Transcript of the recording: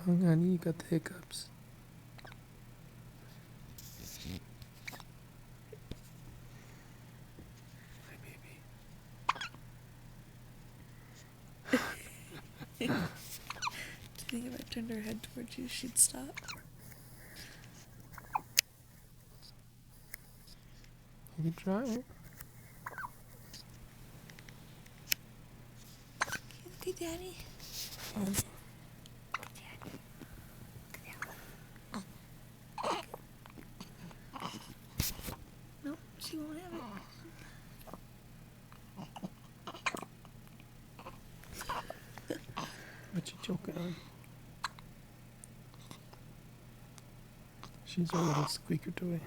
wrong, honey? You got the hiccups. Hi, baby. Do you think if I turned her head towards you, she'd stop? You can try it. Okay, Daddy. Honey. No, she won't have it. What you choking on? She's a little squeaker toy.